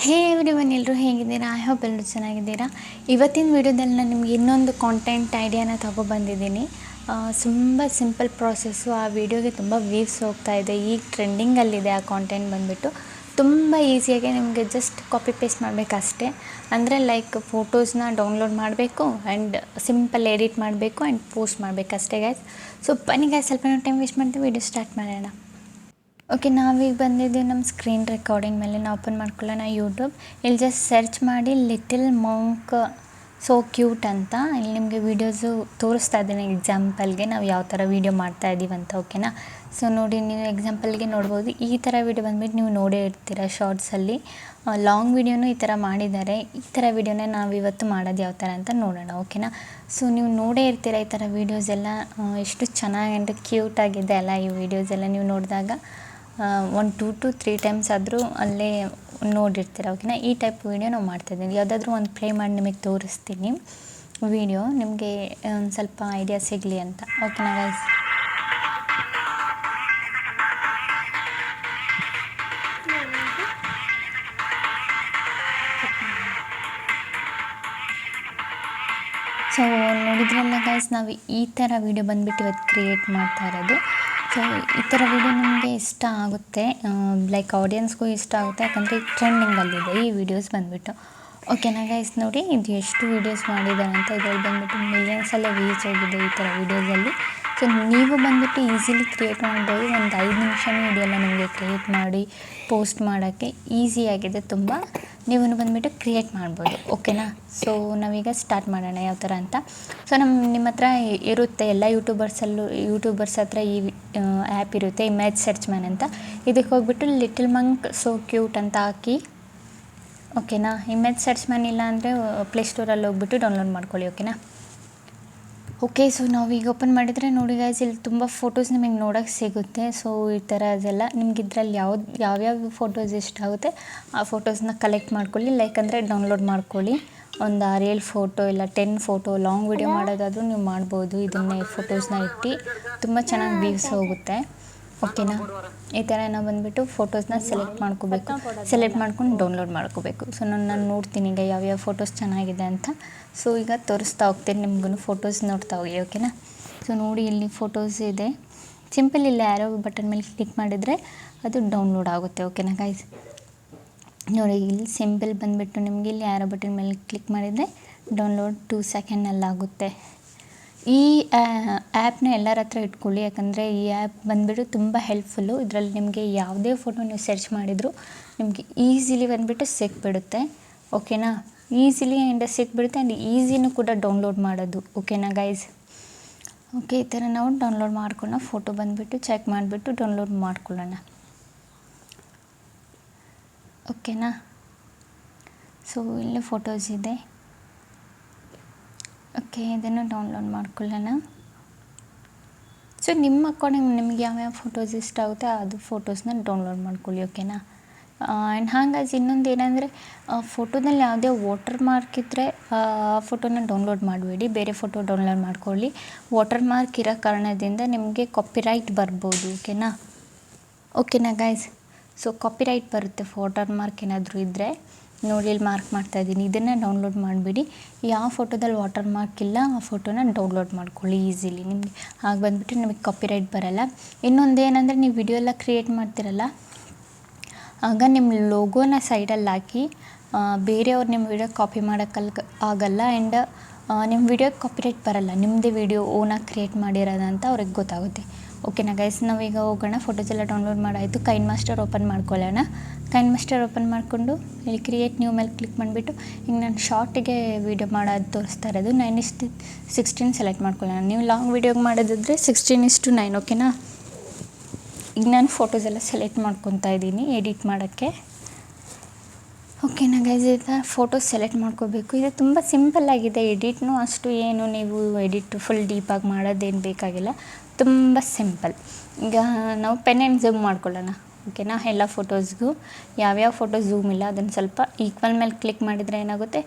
ಹೇ everyone, ಎಲ್ಲರೂ ಹೇಗಿದ್ದೀರಾ? I hope ಎಲ್ಲರೂ ಚೆನ್ನಾಗಿದ್ದೀರಾ. ಇವತ್ತಿನ ವೀಡಿಯೋದಲ್ಲಿ ನಾನು ನಿಮ್ಗೆ ಇನ್ನೊಂದು ಕಾಂಟೆಂಟ್ ಐಡಿಯಾನ ತೊಗೊಬಂದಿದ್ದೀನಿ. ತುಂಬ ಸಿಂಪಲ್ ಪ್ರಾಸೆಸ್ಸು. ಆ ವಿಡಿಯೋಗೆ ತುಂಬ ವ್ಯೂಸ್ ಹೋಗ್ತಾ ಇದೆ. ಈಗ ಟ್ರೆಂಡಿಂಗಲ್ಲಿದೆ ಆ ಕಾಂಟೆಂಟ್ ಬಂದುಬಿಟ್ಟು. ತುಂಬ ಈಸಿಯಾಗಿ ನಿಮಗೆ ಜಸ್ಟ್ ಕಾಪಿ ಪೇಸ್ಟ್ ಮಾಡಬೇಕಷ್ಟೇ. ಅಂದರೆ ಲೈಕ್ ಫೋಟೋಸ್ನ ಡೌನ್ಲೋಡ್ ಮಾಡಬೇಕು ಆ್ಯಂಡ್ ಸಿಂಪಲ್ ಎಡಿಟ್ ಮಾಡಬೇಕು ಆ್ಯಂಡ್ ಪೋಸ್ಟ್ ಮಾಡಬೇಕಷ್ಟೇ ಗೈಸ್. ಸೊ ಬನ್ನಿ ಗೈಸ್, ಸ್ವಲ್ಪ ಟೈಮ್ ವೇಸ್ಟ್ ಮಾಡ್ತೀವಿ, ವಿಡಿಯೋ ಸ್ಟಾರ್ಟ್ ಮಾಡೋಣ. ಓಕೆ, ನಾವೀಗ ಬಂದಿದ್ದೀವಿ ನಮ್ಮ ಸ್ಕ್ರೀನ್ ರೆಕಾರ್ಡಿಂಗ್ ಮೇಲೆ. ನಾವು ಓಪನ್ ಮಾಡ್ಕೊಳ್ಳೋಣ ಯೂಟ್ಯೂಬ್. ಇಲ್ಲಿ ಜಸ್ಟ್ ಸರ್ಚ್ ಮಾಡಿ ಲಿಟಲ್ ಮಂಕ್ ಸೋ ಕ್ಯೂಟ್ ಅಂತ. ಇಲ್ಲಿ ನಿಮಗೆ ವೀಡಿಯೋಸು ತೋರಿಸ್ತಾ ಇದ್ದೀನಿ ಎಕ್ಸಾಂಪಲ್ಗೆ ನಾವು ಯಾವ ಥರ ವೀಡಿಯೋ ಮಾಡ್ತಾ ಇದ್ದೀವಿ ಅಂತ. ಓಕೆನಾ? ಸೊ ನೋಡಿ, ನೀವು ಎಕ್ಸಾಂಪಲ್ಗೆ ನೋಡ್ಬೋದು. ಈ ಥರ ವೀಡಿಯೋ ಬಂದುಬಿಟ್ಟು ನೀವು ನೋಡೇ ಇರ್ತೀರ ಶಾರ್ಟ್ಸಲ್ಲಿ. ಲಾಂಗ್ ವೀಡಿಯೋನೂ ಈ ಥರ ಮಾಡಿದ್ದಾರೆ. ಈ ಥರ ವೀಡಿಯೋನೇ ನಾವು ಇವತ್ತು ಮಾಡೋದು ಯಾವ ಥರ ಅಂತ ನೋಡೋಣ. ಓಕೆನಾ? ಸೊ ನೀವು ನೋಡೇ ಇರ್ತೀರ ಈ ಥರ ವೀಡಿಯೋಸ್ ಎಲ್ಲ ಎಷ್ಟು ಚೆನ್ನಾಗಿ ಅಂದರೆ ಕ್ಯೂಟಾಗಿದೆ ಅಲ್ಲ ಈ ವೀಡಿಯೋಸ್ ಎಲ್ಲ. ನೀವು ನೋಡಿದಾಗ ಒಂದು 2 to 3 ಟೈಮ್ಸ್ ಆದರೂ ಅಲ್ಲೇ ನೋಡಿರ್ತೀರ. ಓಕೆನಾ? ಈ ಟೈಪ್ ವೀಡಿಯೋ ನಾವು ಮಾಡ್ತಾಯಿದ್ದೀವಿ. ಯಾವುದಾದ್ರೂ ಒಂದು ಪ್ಲೇ ಮಾಡಿ ನಿಮಗೆ ತೋರಿಸ್ತೀನಿ ವೀಡಿಯೋ, ನಿಮಗೆ ಒಂದು ಸ್ವಲ್ಪ ಐಡಿಯಾ ಸಿಗಲಿ ಅಂತ. ಓಕೆನಾ ಗೈಸ್? ಸೊ ನೋಡಿದ್ರಲ್ಲ ಗೈಸ್, ನಾವು ಈ ಥರ ವೀಡಿಯೋ ಬಂದುಬಿಟ್ಟು ಇವತ್ತು ಕ್ರಿಯೇಟ್ ಮಾಡ್ತಾ ಇರೋದು. ಸೊ ಈ ಥರ ವೀಡಿಯೋ ನಿಮಗೆ ಇಷ್ಟ ಆಗುತ್ತೆ, ಲೈಕ್ ಆಡಿಯನ್ಸ್ಗೂ ಇಷ್ಟ ಆಗುತ್ತೆ, ಯಾಕಂದರೆ ಈಗ ಟ್ರೆಂಡಿಂಗಲ್ಲಿದೆ ಈ ವಿಡಿಯೋಸ್ ಬಂದುಬಿಟ್ಟು. ಓಕೆನಾ ಗೈಸ್? ನೋಡಿ ಇದು ಎಷ್ಟು ವೀಡಿಯೋಸ್ ಮಾಡಿದ್ದಾರೆ ಅಂತ. ಇದರಲ್ಲಿ ಬಂದುಬಿಟ್ಟು ಮಿಲಿಯನ್ಸಲ್ಲೇ ರೀಚ್ ಆಗಿದೆ ಈ ಥರ ವೀಡಿಯೋಸಲ್ಲಿ. ಸೊ ನೀವು ಬಂದುಬಿಟ್ಟು ಈಸಿಲಿ ಕ್ರಿಯೇಟ್ ಮಾಡ್ಬೋದು. ಒಂದು 5 ನಿಮಿಷನೂ ಇದೆಲ್ಲ ನಿಮಗೆ ಕ್ರಿಯೇಟ್ ಮಾಡಿ ಪೋಸ್ಟ್ ಮಾಡೋಕ್ಕೆ ಈಸಿಯಾಗಿದೆ ತುಂಬ. ನೀವು ಬಂದುಬಿಟ್ಟು ಕ್ರಿಯೇಟ್ ಮಾಡ್ಬೋದು. ಓಕೆನಾ? ಸೊ ನಾವೀಗ ಸ್ಟಾರ್ಟ್ ಮಾಡೋಣ ಯಾವ ಥರ ಅಂತ. ಸೊ ನಿಮ್ಮ ಹತ್ರ ಇರುತ್ತೆ ಎಲ್ಲ ಯೂಟ್ಯೂಬರ್ಸ್ ಹತ್ರ ಈ ಆ್ಯಪ್ ಇರುತ್ತೆ, ಇಮೇಜ್ ಸರ್ಚ್ ಮ್ಯಾನ್ ಅಂತ. ಇದಕ್ಕೆ ಹೋಗ್ಬಿಟ್ಟು ಲಿಟಲ್ ಮಂಕ್ ಸೋ ಕ್ಯೂಟ್ ಅಂತ ಹಾಕಿ. ಓಕೆನಾ? ಇಮೇಜ್ ಸರ್ಚ್ ಮ್ಯಾನ್ ಇಲ್ಲ ಅಂದರೆ ಪ್ಲೇಸ್ಟೋರಲ್ಲಿ ಹೋಗ್ಬಿಟ್ಟು ಡೌನ್ಲೋಡ್ ಮಾಡ್ಕೊಳ್ಳಿ. ಓಕೆನಾ? ಓಕೆ, ಸೊ ನಾವು ಈಗ ಓಪನ್ ಮಾಡಿದರೆ ನೋಡಿ ಗೈಸ್, ಇಲ್ಲಿ ತುಂಬ ಫೋಟೋಸ್ ನಿಮಗೆ ನೋಡೋಕ್ಕೆ ಸಿಗುತ್ತೆ. ಸೊ ಈ ಥರ ಅದೆಲ್ಲ ನಿಮ್ಗೆ ಇದರಲ್ಲಿ ಯಾವ್ಯಾವ ಫೋಟೋಸ್ ಇಷ್ಟ ಆಗುತ್ತೆ ಆ ಫೋಟೋಸ್ನ ಕಲೆಕ್ಟ್ ಮಾಡ್ಕೊಳ್ಳಿ. ಲೈಕ್ ಅಂದರೆ ಡೌನ್ಲೋಡ್ ಮಾಡ್ಕೊಳ್ಳಿ. ಒಂದು 6-7 ಫೋಟೋ ಇಲ್ಲ 10 ಫೋಟೋ ಲಾಂಗ್ ವೀಡಿಯೋ ಮಾಡೋದಾದರೂ ನೀವು ಮಾಡ್ಬೋದು. ಇದನ್ನೇ ಫೋಟೋಸ್ನ ಇಟ್ಟು ತುಂಬ ಚೆನ್ನಾಗಿ ವ್ಯೂಸ್ ಹೋಗುತ್ತೆ. ಓಕೆನಾ? ಈ ಥರ ನಾವು ಬಂದುಬಿಟ್ಟು ಫೋಟೋಸ್ನ ಸೆಲೆಕ್ಟ್ ಮಾಡ್ಕೊಂಡು ಡೌನ್ಲೋಡ್ ಮಾಡ್ಕೋಬೇಕು. ಸೊ ನಾನು ನೋಡ್ತೀನಿ ಈಗ ಯಾವ್ಯಾವ ಫೋಟೋಸ್ ಚೆನ್ನಾಗಿದೆ ಅಂತ. ಸೊ ಈಗ ತೋರಿಸ್ತಾ ಹೋಗ್ತೀನಿ ನಿಮ್ಗೂ, ಫೋಟೋಸ್ ನೋಡ್ತಾ ಹೋಗಿ. ಓಕೆನಾ? ಸೊ ನೋಡಿ, ಇಲ್ಲಿ ಫೋಟೋಸ್ ಇದೆ. ಸಿಂಪಲ್ ಇಲ್ಲಿ ಆ್ಯರೋ ಬಟನ್ ಮೇಲೆ ಕ್ಲಿಕ್ ಮಾಡಿದರೆ ಅದು ಡೌನ್ಲೋಡ್ ಆಗುತ್ತೆ. ಓಕೆನಾ ಗೈಸ್? ನೋಡಿ, ಇಲ್ಲಿ ಸಿಂಪಲ್ ಬಂದುಬಿಟ್ಟು ನಿಮಗೆ ಇಲ್ಲಿ ಆ್ಯರೋ ಬಟನ್ ಮೇಲೆ ಕ್ಲಿಕ್ ಮಾಡಿದರೆ ಡೌನ್ಲೋಡ್ 2 ಸೆಕೆಂಡಲ್ಲಾಗುತ್ತೆ. ಈ ಆ್ಯಪ್ನ ಎಲ್ಲರ ಹತ್ರ ಇಟ್ಕೊಳ್ಳಿ, ಯಾಕಂದರೆ ಈ ಆ್ಯಪ್ ಬಂದುಬಿಟ್ಟು ತುಂಬ ಹೆಲ್ಪ್ಫುಲ್ಲು. ಇದರಲ್ಲಿ ನಿಮಗೆ ಯಾವುದೇ ಫೋಟೋ ನೀವು ಸರ್ಚ್ ಮಾಡಿದರೂ ನಿಮಗೆ ಈಸಿಲಿ ಬಂದುಬಿಟ್ಟು ಸಿಕ್ಬಿಡುತ್ತೆ. ಓಕೆನಾ? ಈಸಿಲಿ ಆ್ಯಂಡ್ ಸಿಕ್ಬಿಡುತ್ತೆ ಆ್ಯಂಡ್ ಈಸಿನೂ ಕೂಡ ಡೌನ್ಲೋಡ್ ಮಾಡೋದು. ಓಕೆನಾ ಗೈಸ್? ಓಕೆ, ಈ ಥರ ನಾವು ಡೌನ್ಲೋಡ್ ಮಾಡ್ಕೊಳ್ಳೋಣ. ಫೋಟೋ ಬಂದುಬಿಟ್ಟು ಚೆಕ್ ಮಾಡಿಬಿಟ್ಟು ಡೌನ್ಲೋಡ್ ಮಾಡ್ಕೊಳ್ಳೋಣ. ಓಕೆನಾ? ಸೊ ಇಲ್ಲಿ ಫೋಟೋಸ್ ಇದೆ. ಓಕೆ, ಇದನ್ನು ಡೌನ್ಲೋಡ್ ಮಾಡ್ಕೊಳ್ಳೋಣ. ಸೊ ನಿಮ್ಮ ಅಕಾರ್ಡಿಂಗ್ ನಿಮ್ಗೆ ಯಾವ್ಯಾವ ಫೋಟೋಸ್ ಇಷ್ಟ ಆಗುತ್ತೆ ಅದು ಫೋಟೋಸ್ನ ಡೌನ್ಲೋಡ್ ಮಾಡ್ಕೊಳ್ಳಿ. ಓಕೆನಾ? ಆ್ಯಂಡ್ ಹಾಗಾಗಿ ಇನ್ನೊಂದು ಏನಂದರೆ, ಫೋಟೋದಲ್ಲಿ ಯಾವುದೇ ವಾಟರ್ ಮಾರ್ಕ್ ಇದ್ದರೆ ಆ ಫೋಟೋನ ಡೌನ್ಲೋಡ್ ಮಾಡಬೇಡಿ, ಬೇರೆ ಫೋಟೋ ಡೌನ್ಲೋಡ್ ಮಾಡ್ಕೊಳ್ಳಿ. ವಾಟರ್ ಮಾರ್ಕ್ ಇರೋ ಕಾರಣದಿಂದ ನಿಮಗೆ ಕಾಪಿರೈಟ್ ಬರ್ಬೋದು. ಓಕೆನಾ ಗೈಸ್? ಸೊ ಕಾಪಿರೈಟ್ ಬರುತ್ತೆ ವಾಟರ್ ಮಾರ್ಕ್ ಏನಾದರೂ ಇದ್ದರೆ. ನೋಡಿ, ಇಲ್ಲಿ ಮಾರ್ಕ್ ಮಾಡ್ತಾಯಿದ್ದೀನಿ. ಇದನ್ನು ಡೌನ್ಲೋಡ್ ಮಾಡಿಬಿಡಿ. ಯಾವ ಫೋಟೋದಲ್ಲಿ ವಾಟರ್ ಮಾರ್ಕ್ ಇಲ್ಲ ಆ ಫೋಟೋನ ಡೌನ್ಲೋಡ್ ಮಾಡ್ಕೊಳ್ಳಿ ಈಸಿಲಿ. ನಿಮಗೆ ಆಗ ಬಂದುಬಿಟ್ಟು ನಿಮಗೆ ಕಾಪಿರೈಟ್ ಬರೋಲ್ಲ. ಇನ್ನೊಂದು ಏನಂದರೆ, ನೀವು ವಿಡಿಯೋ ಎಲ್ಲ ಕ್ರಿಯೇಟ್ ಮಾಡ್ತಿರಲ್ಲ, ಆಗ ನಿಮ್ಮ ಲೋಗೋನ ಸೈಡಲ್ಲಿ ಹಾಕಿ ಬೇರೆಯವ್ರು ನಿಮ್ಮ ವಿಡಿಯೋ ಕಾಪಿ ಆಗಲ್ಲ ಆ್ಯಂಡ್ ನಿಮ್ಮ ವಿಡಿಯೋಗೆ ಕಾಪಿರೈಟ್ ಬರೋಲ್ಲ. ನಿಮ್ಮದೇ ವಿಡಿಯೋ ಓನಾಗಿ ಕ್ರಿಯೇಟ್ ಮಾಡಿರೋದಂತ ಅವ್ರಿಗೆ ಗೊತ್ತಾಗುತ್ತೆ. ಓಕೆನಾ ಗೈಸ್? ನಾವೀಗ ಹೋಗೋಣ. ಫೋಟೋಸ್ ಎಲ್ಲ ಡೌನ್ಲೋಡ್ ಮಾಡಾಯಿತು. ಕೈನ್ಮಾಸ್ಟರ್ ಓಪನ್ ಮಾಡ್ಕೊಳ್ಳೋಣ. ಕೈನ್ಮಾಸ್ಟರ್ ಓಪನ್ ಮಾಡಿಕೊಂಡು ಇಲ್ಲಿ ಕ್ರಿಯೇಟ್ ನ್ಯೂ ಮೇಲೆ ಕ್ಲಿಕ್ ಮಾಡಿಬಿಟ್ಟು ಈಗ ನಾನು ಶಾರ್ಟಿಗೆ ವೀಡಿಯೋ ಮಾಡೋದು ತೋರಿಸ್ತಾ ಇರೋದು 9:16 ಸೆಲೆಕ್ಟ್ ಮಾಡ್ಕೊಳ್ಳೋಣ. ನೀವು ಲಾಂಗ್ ವೀಡಿಯೋಗೆ ಮಾಡೋದಿದ್ರೆ 16:9. ಓಕೆನಾ? ಈಗ ನಾನು ಫೋಟೋಸ್ ಎಲ್ಲ ಸೆಲೆಕ್ಟ್ ಮಾಡ್ಕೊತಾ ಇದ್ದೀನಿ ಎಡಿಟ್ ಮಾಡೋಕ್ಕೆ. ಓಕೆನಾ ಗೈಸ್? ಈಗ ಫೋಟೋಸ್ ಸೆಲೆಕ್ಟ್ ಮಾಡ್ಕೋಬೇಕು. ಇದು ತುಂಬ ಸಿಂಪಲ್ಲಾಗಿದೆ. ಎಡಿಟ್ನೂ ಅಷ್ಟು ಏನು ನೀವು ಎಡಿಟ್ ಫುಲ್ ಡೀಪಾಗಿ ಮಾಡೋದೇನು ಬೇಕಾಗಿಲ್ಲ, ತುಂಬ ಸಿಂಪಲ್. ಈಗ ನಾವು ಪೆನ್ ಆ್ಯಂಡ್ ಝೂಮ್ ಮಾಡ್ಕೊಳ್ಳೋಣ. ಓಕೆನಾ? ಎಲ್ಲ ಫೋಟೋಸ್ಗೂ ಯಾವ್ಯಾವ ಫೋಟೋ ಝೂಮ್ ಇಲ್ಲ ಅದನ್ನು ಸ್ವಲ್ಪ ಈಕ್ವಲ್ ಮೇಲೆ ಕ್ಲಿಕ್ ಮಾಡಿದರೆ ಏನಾಗುತ್ತೆ,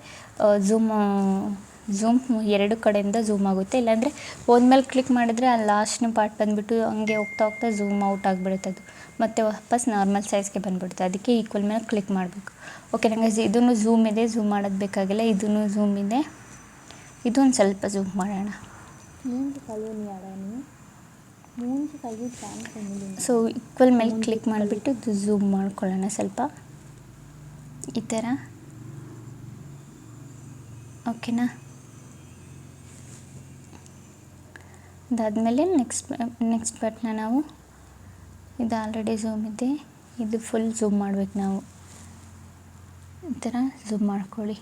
ಝೂಮ್ ಎರಡು ಕಡೆಯಿಂದ ಝೂಮ್ ಆಗುತ್ತೆ. ಇಲ್ಲಾಂದರೆ ಒಂದ್ಮೇಲೆ ಕ್ಲಿಕ್ ಮಾಡಿದರೆ ಆ ಲಾಸ್ಟ್ನ ಪಾರ್ಟ್ ಬಂದುಬಿಟ್ಟು ಹಂಗೆ ಹೋಗ್ತಾ ಹೋಗ್ತಾ ಝೂಮ್ ಔಟ್ ಆಗಿಬಿಡುತ್ತೆ. ಅದು ಮತ್ತು ವಾಪಸ್ ನಾರ್ಮಲ್ ಸೈಜ್ಗೆ ಬಂದುಬಿಡುತ್ತೆ. ಅದಕ್ಕೆ ಈಕ್ವಲ್ ಮೇಲೆ ಕ್ಲಿಕ್ ಮಾಡಬೇಕು. ಓಕೆ ನನಗೆ ಇದನ್ನು ಝೂಮ್ ಇದೆ, ಝೂಮ್ ಮಾಡೋದು ಬೇಕಾಗಿಲ್ಲ. ಇದನ್ನು ಝೂಮ್ ಇದೆ, ಇದೊಂದು ಸ್ವಲ್ಪ ಝೂಮ್ ಮಾಡೋಣ. ಸೊ ಈಕ್ವಲ್ ಮೇಲೆ ಕ್ಲಿಕ್ ಮಾಡಿಬಿಟ್ಟು ಇದು ಝೂಮ್ ಮಾಡ್ಕೊಳ್ಳೋಣ ಸ್ವಲ್ಪ ಈ ಥರ. ಓಕೆನಾ, ಅದಾದಮೇಲೆ ನೆಕ್ಸ್ಟ್ ಬಟನ್ನ ನಾವು ಇದು ಆಲ್ರೆಡಿ ಝೂಮ್ ಇದೆ, ಇದು ಫುಲ್ ಝೂಮ್ ಮಾಡಬೇಕು ನಾವು. ಈ ಥರ ಝೂಮ್ ಮಾಡ್ಕೊಳ್ಳಿ.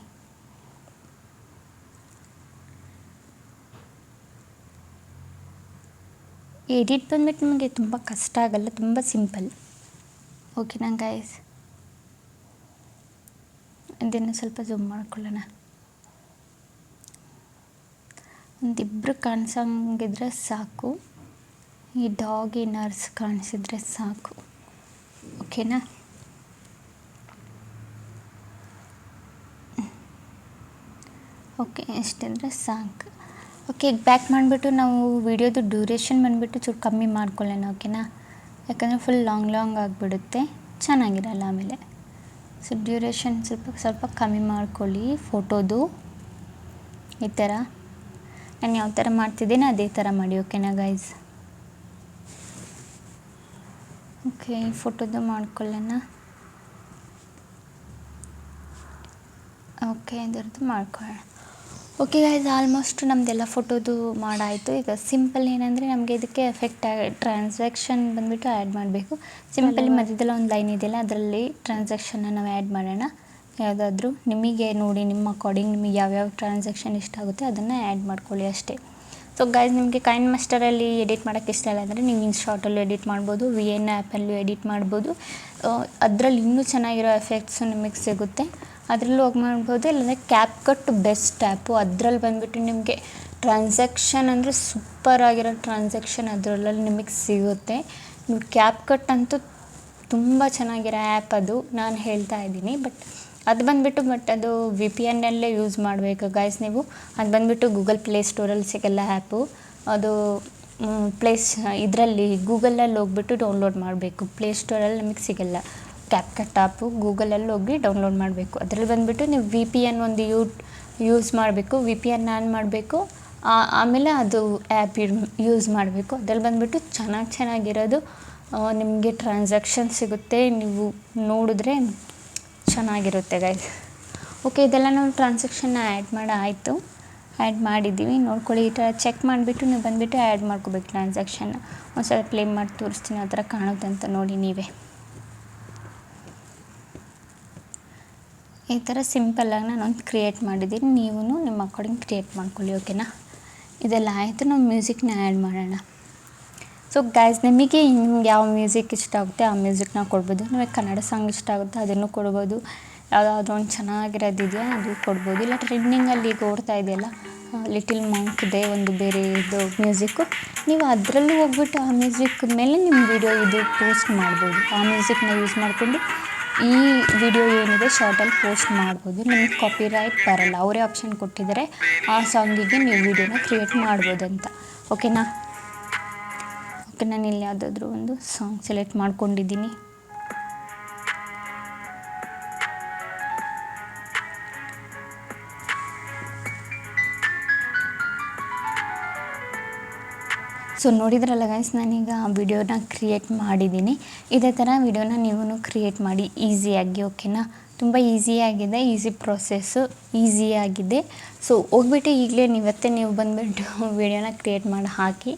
ಎಡಿಟ್ ಬಂದ್ಬಿಟ್ಟು ನಿಮಗೆ ತುಂಬ ಕಷ್ಟ ಆಗಲ್ಲ, ತುಂಬ ಸಿಂಪಲ್. ಓಕೆನಾ ಗೈಸ್, ಇದನ್ನು ಸ್ವಲ್ಪ ಝೂಮ್ ಮಾಡ್ಕೊಳ್ಳೋಣ. ಒಂದಿಬ್ಬರು ಕಾಣಿಸಂಗಿದ್ರೆ ಸಾಕು, ಈ ಡಾಗಿ ನರ್ಸ್ ಕಾಣಿಸಿದ್ರೆ ಸಾಕು. ಓಕೆನಾ, ಓಕೆ ಎಷ್ಟಿದ್ರೆ ಸಾಕು. ಓಕೆ ಈಗ ಬ್ಯಾಕ್ ಮಾಡಿಬಿಟ್ಟು ನಾವು ವಿಡಿಯೋದು ಡ್ಯೂರೇಷನ್ ಬಂದುಬಿಟ್ಟು ಚೂರು ಕಮ್ಮಿ ಮಾಡ್ಕೊಳ್ಳೋಣ. ಓಕೆನಾ, ಯಾಕಂದರೆ ಫುಲ್ ಲಾಂಗ್ ಆಗಿಬಿಡುತ್ತೆ, ಚೆನ್ನಾಗಿರಲ್ಲ ಆಮೇಲೆ. ಸೊ ಡ್ಯೂರೇಷನ್ ಸ್ವಲ್ಪ ಕಮ್ಮಿ ಮಾಡ್ಕೊಳ್ಳಿ ಫೋಟೋದು. ಈ ಥರ ನಾನು ಯಾವ ಥರ ಮಾಡ್ತಿದ್ದೀನಿ ಅದೇ ಥರ ಮಾಡಿ. ಓಕೆನಾ ಗೈಸ್, ಓಕೆ ಈ ಫೋಟೋದು ಮಾಡ್ಕೊಳ್ಳೋಣ. ಓಕೆ ಇದರದ್ದು ಮಾಡ್ಕೊಳ್ಳೋಣ. ಓಕೆ ಗೈಸ್, ಆಲ್ಮೋಸ್ಟ್ ನಮ್ಮದೆಲ್ಲ ಫೋಟೋದು ಮಾಡಾಯಿತು. ಈಗ ಸಿಂಪಲ್ ಏನಂದರೆ ನಮಗೆ ಇದಕ್ಕೆ ಎಫೆಕ್ಟ್ ಟ್ರಾನ್ಸಾಕ್ಷನ್ ಬಂದುಬಿಟ್ಟು ಆ್ಯಡ್ ಮಾಡಬೇಕು. ಸಿಂಪಲಿ ಮಧ್ಯದಲ್ಲಿ ಒಂದು ಲೈನ್ ಇದೆಯಲ್ಲ, ಅದರಲ್ಲಿ ಟ್ರಾನ್ಸಾಕ್ಷನ್ನ ನಾವು ಆ್ಯಡ್ ಮಾಡೋಣ. ಯಾವುದಾದ್ರೂ ನಿಮಗೆ ನೋಡಿ ನಿಮ್ಮ ಅಕಾರ್ಡಿಂಗ್ ನಿಮಗೆ ಯಾವ್ಯಾವ ಟ್ರಾನ್ಸಾಕ್ಷನ್ ಇಷ್ಟ ಆಗುತ್ತೆ ಅದನ್ನು ಆ್ಯಡ್ ಮಾಡ್ಕೊಳ್ಳಿ ಅಷ್ಟೇ. ಸೊ ಗೈಸ್, ನಿಮಗೆ ಕೈನ್ ಮಾಸ್ಟರಲ್ಲಿ ಎಡಿಟ್ ಮಾಡೋಕ್ಕೆ ಇಷ್ಟ ಇಲ್ಲ ಅಂದರೆ ನೀವು ಇನ್ಶಾಟಲ್ಲೂ ಎಡಿಟ್ ಮಾಡ್ಬೋದು, VN ಆ್ಯಪಲ್ಲೂ ಎಡಿಟ್ ಮಾಡ್ಬೋದು. ಅದರಲ್ಲಿ ಇನ್ನೂ ಚೆನ್ನಾಗಿರೋ ಎಫೆಕ್ಟ್ಸು ನಿಮಗೆ ಸಿಗುತ್ತೆ, ಅದರಲ್ಲೂ ಹೋಗಿ ಮಾಡ್ಬೋದು. ಇಲ್ಲಾಂದರೆ ಕ್ಯಾಪ್ಕಟ್ ಬೆಸ್ಟ್ ಆ್ಯಪು, ಅದರಲ್ಲಿ ಬಂದುಬಿಟ್ಟು ನಿಮಗೆ ಟ್ರಾನ್ಸಾಕ್ಷನ್ ಅಂದರೆ ಸೂಪರಾಗಿರೋ ಟ್ರಾನ್ಸಾಕ್ಷನ್ ಅದರಲ್ಲಿ ನಿಮಗೆ ಸಿಗುತ್ತೆ. ನೀವು ಕ್ಯಾಪ್ಕಟ್ ಅಂತೂ ತುಂಬ ಚೆನ್ನಾಗಿರೋ ಆ್ಯಪ್, ಅದು ನಾನು ಹೇಳ್ತಾ ಇದ್ದೀನಿ. ಅದು ಬಂದುಬಿಟ್ಟು VPNಲ್ಲೇ ಯೂಸ್ ಮಾಡಬೇಕು ಗೈಸ್ ನೀವು. ಅದು ಬಂದುಬಿಟ್ಟು ಗೂಗಲ್ ಪ್ಲೇ ಸ್ಟೋರಲ್ಲಿ ಸಿಗಲ್ಲ ಆ್ಯಪು, ಅದು ಇದರಲ್ಲಿ ಗೂಗಲಲ್ಲಿ ಹೋಗ್ಬಿಟ್ಟು ಡೌನ್ಲೋಡ್ ಮಾಡಬೇಕು. ಪ್ಲೇ ಸ್ಟೋರಲ್ಲಿ ನಮಗೆ ಸಿಗಲ್ಲ ಕ್ಯಾಪ್ಕಟ್ ಆ್ಯಪು, ಗೂಗಲಲ್ಲಿ ಹೋಗಿ ಡೌನ್ಲೋಡ್ ಮಾಡಬೇಕು. ಅದರಲ್ಲಿ ಬಂದುಬಿಟ್ಟು ನೀವು VPN ಒಂದು ಯೂಸ್ ಮಾಡಬೇಕು, VPN ಆನ್ ಮಾಡಬೇಕು, ಆಮೇಲೆ ಅದು ಆ್ಯಪ್ ಯೂಸ್ ಮಾಡಬೇಕು. ಅದ್ರಲ್ಲಿ ಬಂದುಬಿಟ್ಟು ಚೆನ್ನಾಗಿರೋದು ನಿಮಗೆ ಟ್ರಾನ್ಸಾಕ್ಷನ್ ಸಿಗುತ್ತೆ, ನೀವು ನೋಡಿದ್ರೆ ಚೆನ್ನಾಗಿರುತ್ತೆ ಗೈಸ್. ಓಕೆ, ಇದೆಲ್ಲ ನಾವು ಟ್ರಾನ್ಸಾಕ್ಷನ್ನ ಆ್ಯಡ್ ಮಾಡಿದ್ದೀವಿ. ನೋಡ್ಕೊಳ್ಳಿ, ಈ ಥರ ಚೆಕ್ ಮಾಡಿಬಿಟ್ಟು ನೀವು ಬಂದುಬಿಟ್ಟು ಆ್ಯಡ್ ಮಾಡ್ಕೋಬೇಕು ಟ್ರಾನ್ಸಾಕ್ಷನ್ನ. ಒಂದು ಸಲ ಪ್ಲೇ ಮಾಡಿ ತೋರಿಸ್ತೀನಿ ಆ ಥರ ಕಾಣುತ್ತೆ ಅಂತ ನೋಡಿ ನೀವೇ. ಈ ಥರ ಸಿಂಪಲ್ಲಾಗಿ ನಾನೊಂದು ಕ್ರಿಯೇಟ್ ಮಾಡಿದ್ದೀನಿ, ನೀವು ನಿಮ್ಮ ಅಕಾರ್ಡಿಂಗ್ ಕ್ರಿಯೇಟ್ ಮಾಡ್ಕೊಳ್ಳಿ. ಓಕೆನಾ, ಇದೆಲ್ಲ ಆಯಿತು, ನಾವು ಮ್ಯೂಸಿಕ್ನ ಆ್ಯಡ್ ಮಾಡೋಣ. ಸೊ ಗೈಸ್, ನಿಮಗೆ ಯಾವ ಮ್ಯೂಸಿಕ್ ಇಷ್ಟ ಆಗುತ್ತೆ ಆ ಮ್ಯೂಸಿಕ್ನ ಕೊಡ್ಬೋದು. ನಿಮಗೆ ಕನ್ನಡ ಸಾಂಗ್ ಇಷ್ಟ ಆಗುತ್ತೆ ಅದನ್ನು ಕೊಡ್ಬೋದು, ಯಾವುದಾದ್ರೂ ಒಂದು ಚೆನ್ನಾಗಿರೋದಿದೆಯಾ ಅದು ಕೊಡ್ಬೋದು. ಇಲ್ಲ ಟ್ರೆಂಡಿಂಗಲ್ಲಿ ಈಗ ಓಡ್ತಾ ಇದೆಯಲ್ಲ ಲಿಟಲ್ ಮಂಕ್ದೇ ಒಂದು ಬೇರೆ ಇದು ಮ್ಯೂಸಿಕ್ಕು, ನೀವು ಅದರಲ್ಲೂ ಹೋಗ್ಬಿಟ್ಟು ಆ ಮ್ಯೂಸಿಕ್ ಮೇಲೆ ನಿಮ್ಮ ವಿಡಿಯೋ ಇದು ಪೋಸ್ಟ್ ಮಾಡ್ಬೋದು. ಆ ಮ್ಯೂಸಿಕ್ನ ಯೂಸ್ ಮಾಡಿಕೊಂಡು ಈ ವಿಡಿಯೋ ಏನಿದೆ ಶಾರ್ಟಲ್ಲಿ ಪೋಸ್ಟ್ ಮಾಡ್ಬೋದು. ನಿಮಗೆ ಕಾಪಿರೈಟ್ ಬರಲ್ಲ, ಅವರೇ ಆಪ್ಷನ್ ಕೊಟ್ಟಿದ್ದಾರೆ ಆ ಸಾಂಗಿಗೆ ನೀವು ವಿಡಿಯೋನ ಕ್ರಿಯೇಟ್ ಮಾಡ್ಬೋದಂತ. ಓಕೆನಾ, ಓಕೆ ನಾನು ಇಲ್ಲಿ ಯಾವುದಾದ್ರೂ ಒಂದು ಸಾಂಗ್ ಸೆಲೆಕ್ಟ್ ಮಾಡ್ಕೊಂಡಿದ್ದೀನಿ. ಸೊ ನೋಡಿದ್ರಲ್ಲ ಗೈಸ್, ನಾನೀಗ ವಿಡಿಯೋನ ಕ್ರಿಯೇಟ್ ಮಾಡಿದ್ದೀನಿ. ಇದೇ ಥರ ವಿಡಿಯೋನ ನೀವು ಕ್ರಿಯೇಟ್ ಮಾಡಿ ಈಸಿಯಾಗಿ. ಓಕೆನಾ, ತುಂಬ ಈಸಿಯಾಗಿದೆ, ಈಸಿ ಪ್ರೊಸೆಸ್ಸು ಈಸಿಯಾಗಿದೆ. ಸೊ ಹೋಗ್ಬಿಟ್ಟು ಈಗಲೇ ಇವತ್ತೇ ನೀವು ಬಂದುಬಿಟ್ಟು ವಿಡಿಯೋನ ಕ್ರಿಯೇಟ್ ಮಾಡಿ ಹಾಕಿ,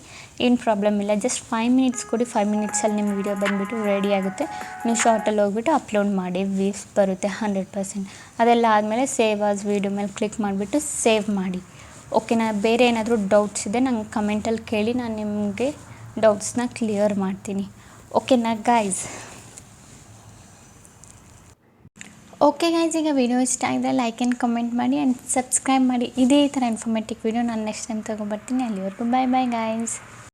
ಏನು ಪ್ರಾಬ್ಲಮ್ ಇಲ್ಲ. ಜಸ್ಟ್ 5 ಮಿನಿಟ್ಸ್ ಕೊಡಿ, 5 ಮಿನಿಟ್ಸಲ್ಲಿ ನಿಮ್ಮ ವಿಡಿಯೋ ಬಂದುಬಿಟ್ಟು ರೆಡಿ ಆಗುತ್ತೆ. ನೀವು ಶಾರ್ಟಲ್ಲಿ ಹೋಗ್ಬಿಟ್ಟು ಅಪ್ಲೋಡ್ ಮಾಡಿ, ವ್ಯೂಸ್ ಬರುತ್ತೆ 100%. ಅದೆಲ್ಲ ಆದಮೇಲೆ ಸೇವ್ ಆಸ್ ವಿಡಿಯೋ ಮೇಲೆ ಕ್ಲಿಕ್ ಮಾಡಿಬಿಟ್ಟು ಸೇವ್ ಮಾಡಿ. ಓಕೆನಾ, ಬೇರೆ ಏನಾದರೂ ಡೌಟ್ಸ್ ಇದೆ ನಂಗೆ ಕಮೆಂಟಲ್ಲಿ ಕೇಳಿ, ನಾನು ನಿಮಗೆ ಡೌಟ್ಸ್ನ ಕ್ಲಿಯರ್ ಮಾಡ್ತೀನಿ. ಓಕೆನಾ ಗೈಸ್? ಓಕೆ ಗೈಸ್, ಈಗ ವಿಡಿಯೋ ಇಷ್ಟ ಆಗಿದ್ರೆ ಲೈಕ್ ಆ್ಯಂಡ್ ಕಮೆಂಟ್ ಮಾಡಿ ಆ್ಯಂಡ್ ಸಬ್ಸ್ಕ್ರೈಬ್ ಮಾಡಿ. ಇದೇ ಥರ ಇನ್ಫಾರ್ಮೇಟಿವ್ ವಿಡಿಯೋ ನಾನು ನೆಕ್ಸ್ಟ್ ಟೈಮ್ ತೊಗೊಬರ್ತೀನಿ. ಅಲ್ಲಿವರೆಗೂ ಬಾಯ್ ಗೈಸ್.